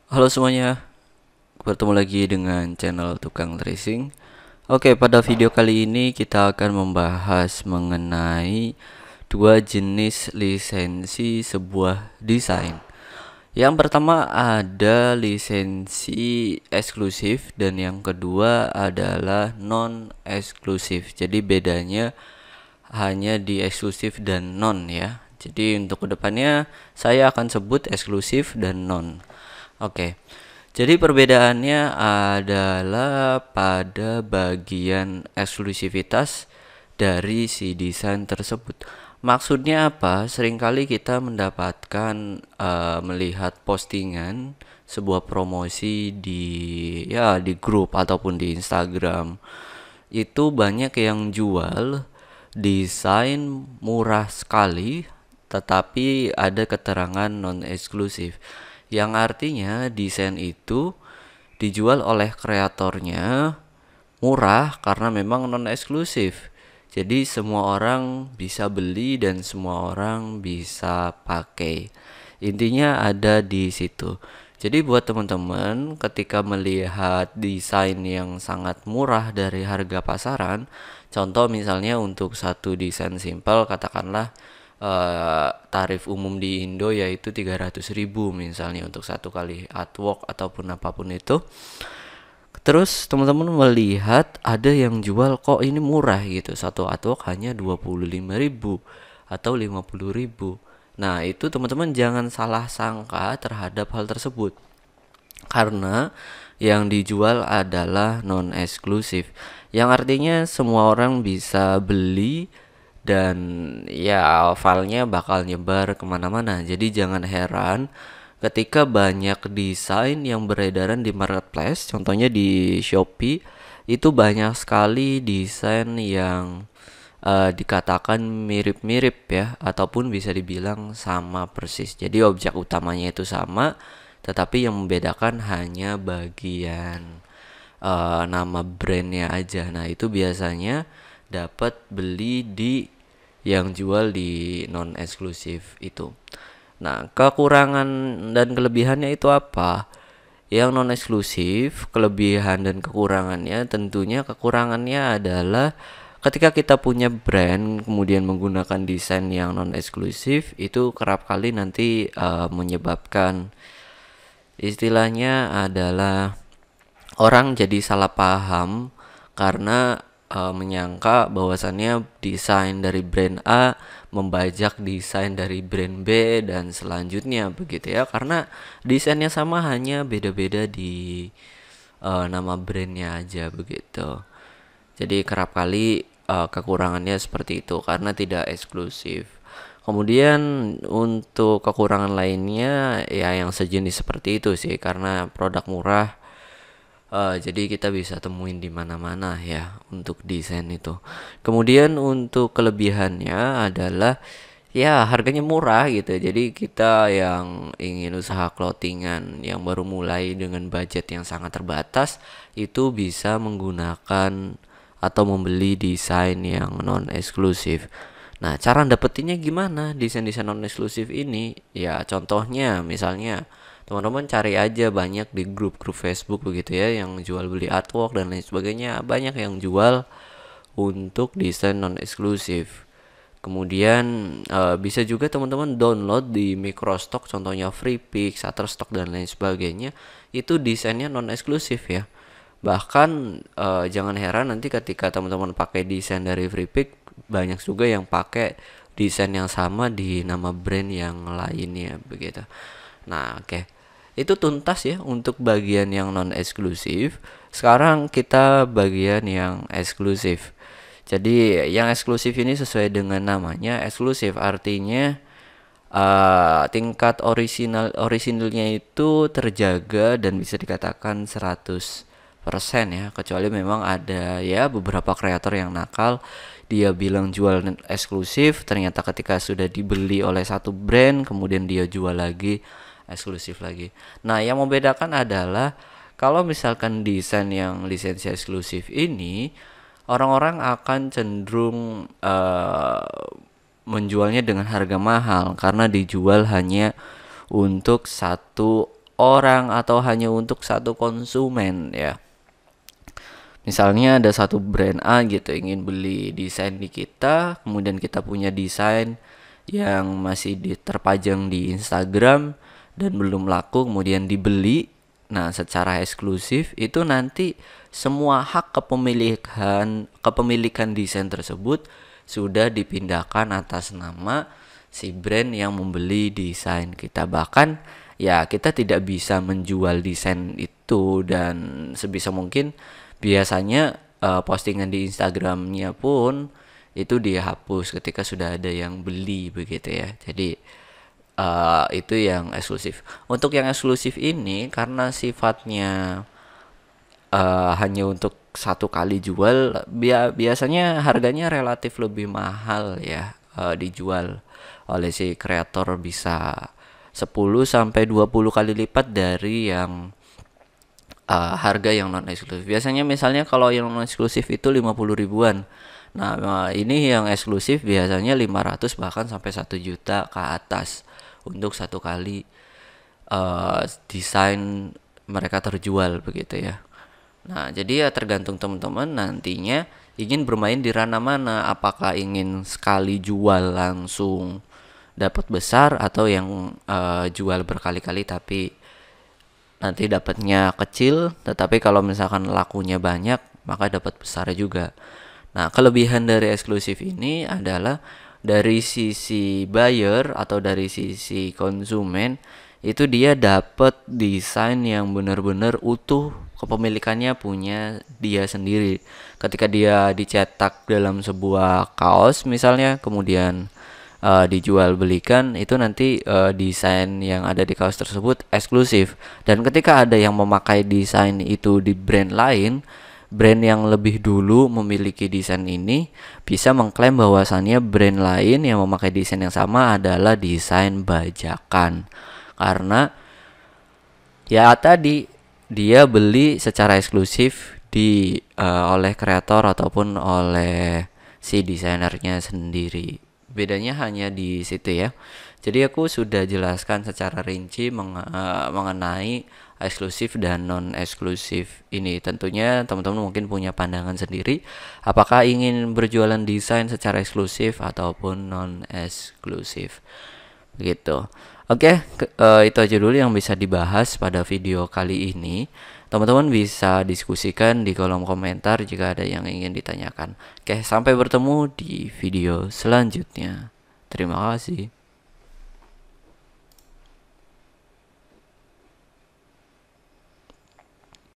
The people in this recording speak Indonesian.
Halo semuanya, bertemu lagi dengan channel Tukang Tracing. Oke, pada video kali ini kita akan membahas mengenai dua jenis lisensi sebuah desain. Yang pertama ada lisensi eksklusif dan yang kedua adalah non eksklusif. Jadi bedanya hanya di eksklusif dan non ya. Jadi untuk kedepannya saya akan sebut eksklusif dan non. Oke. Jadi perbedaannya adalah pada bagian eksklusivitas dari si desain tersebut. Maksudnya apa? Seringkali kita mendapatkan melihat postingan sebuah promosi di grup ataupun di Instagram. Itu banyak yang jual desain murah sekali tetapi ada keterangan non eksklusif yang artinya desain itu dijual oleh kreatornya murah karena memang non eksklusif. Jadi semua orang bisa beli dan semua orang bisa pakai. Intinya ada di situ. Jadi buat teman-teman ketika melihat desain yang sangat murah dari harga pasaran, contoh misalnya untuk satu desain simpel katakanlah tarif umum di Indo yaitu 300.000 misalnya untuk satu kali artwork ataupun apapun itu. Terus teman-teman melihat ada yang jual kok ini murah gitu. Satu artwork hanya 25.000 atau 50.000. Nah, itu teman-teman jangan salah sangka terhadap hal tersebut. Karena yang dijual adalah non eksklusif. Yang artinya semua orang bisa beli dan ya filenya bakal nyebar kemana-mana. Jadi jangan heran ketika banyak desain yang beredaran di marketplace, contohnya di Shopee, itu banyak sekali desain yang dikatakan mirip-mirip ya, ataupun bisa dibilang sama persis. Jadi objek utamanya itu sama, tetapi yang membedakan hanya bagian nama brandnya aja. Nah itu biasanya dapat beli di yang jual di non eksklusif itu. Nah, kekurangan dan kelebihannya itu apa? Yang non eksklusif, kelebihan dan kekurangannya tentunya kekurangannya adalah ketika kita punya brand kemudian menggunakan desain yang non eksklusif itu kerap kali nanti menyebabkan istilahnya adalah orang jadi salah paham karena menyangka bahwasannya desain dari brand A membajak desain dari brand B dan selanjutnya begitu ya, karena desainnya sama hanya beda-beda di nama brandnya aja begitu. Jadi kerap kali kekurangannya seperti itu karena tidak eksklusif. Kemudian untuk kekurangan lainnya ya yang sejenis seperti itu sih, karena produk murah. Jadi kita bisa temuin di mana-mana ya untuk desain itu. Kemudian untuk kelebihannya adalah ya harganya murah gitu. Jadi kita yang ingin usaha clothingan yang baru mulai dengan budget yang sangat terbatas itu bisa menggunakan atau membeli desain yang non eksklusif. Nah, cara dapetinnya gimana desain-desain non eksklusif ini? Ya contohnya misalnya teman-teman cari aja banyak di grup-grup Facebook begitu ya yang jual beli artwork dan lain sebagainya, banyak yang jual untuk desain non eksklusif. Kemudian bisa juga teman-teman download di Microstock contohnya Freepik, Shutterstock dan lain sebagainya, itu desainnya non eksklusif ya. Bahkan jangan heran nanti ketika teman-teman pakai desain dari Freepik, banyak juga yang pakai desain yang sama di nama brand yang lainnya begitu. Nah, oke. Itu tuntas ya untuk bagian yang non eksklusif. Sekarang kita bagian yang eksklusif. Jadi yang eksklusif ini sesuai dengan namanya eksklusif, artinya tingkat orisinalnya itu terjaga dan bisa dikatakan 100% ya, kecuali memang ada ya beberapa kreator yang nakal, dia bilang jual eksklusif, ternyata ketika sudah dibeli oleh satu brand kemudian dia jual lagi eksklusif lagi. Nah, yang membedakan adalah kalau misalkan desain yang lisensi eksklusif ini, orang-orang akan cenderung menjualnya dengan harga mahal karena dijual hanya untuk satu orang atau hanya untuk satu konsumen ya. Misalnya ada satu brand A gitu ingin beli desain di kita, kemudian kita punya desain yang masih terpajang di Instagram dan belum laku, kemudian dibeli. Nah, secara eksklusif itu nanti semua hak kepemilikan desain tersebut sudah dipindahkan atas nama si brand yang membeli desain kita. Bahkan ya kita tidak bisa menjual desain itu, dan sebisa mungkin biasanya postingan di Instagramnya pun itu dihapus ketika sudah ada yang beli begitu ya. Jadi itu yang eksklusif. Untuk yang eksklusif ini karena sifatnya hanya untuk satu kali jual, biasanya harganya relatif lebih mahal ya, dijual oleh si kreator bisa 10 sampai 20 kali lipat dari yang harga yang non eksklusif. Biasanya misalnya kalau yang non eksklusif itu 50 ribuan. Nah, ini yang eksklusif biasanya 500 bahkan sampai 1 juta ke atas untuk satu kali desain mereka terjual begitu ya. Nah, jadi ya tergantung teman-teman nantinya ingin bermain di ranah mana, apakah ingin sekali jual langsung dapat besar atau yang jual berkali-kali tapi nanti dapatnya kecil, tetapi kalau misalkan lakunya banyak maka dapat besar juga. Nah, kelebihan dari eksklusif ini adalah dari sisi buyer atau dari sisi konsumen itu dia dapat desain yang benar-benar utuh, kepemilikannya punya dia sendiri. Ketika dia dicetak dalam sebuah kaos misalnya, kemudian dijual belikan, itu nanti desain yang ada di kaos tersebut eksklusif, dan ketika ada yang memakai desain itu di brand lain, brand yang lebih dulu memiliki desain ini bisa mengklaim bahwasannya brand lain yang memakai desain yang sama adalah desain bajakan, karena ya tadi dia beli secara eksklusif oleh kreator ataupun oleh si desainernya sendiri. Bedanya hanya di situ ya. Jadi aku sudah jelaskan secara rinci mengenai eksklusif dan non eksklusif ini. Tentunya teman-teman mungkin punya pandangan sendiri, apakah ingin berjualan desain secara eksklusif ataupun non eksklusif begitu. Oke, itu aja dulu yang bisa dibahas pada video kali ini. Teman-teman bisa diskusikan di kolom komentar jika ada yang ingin ditanyakan. Oke, sampai bertemu di video selanjutnya. Terima kasih.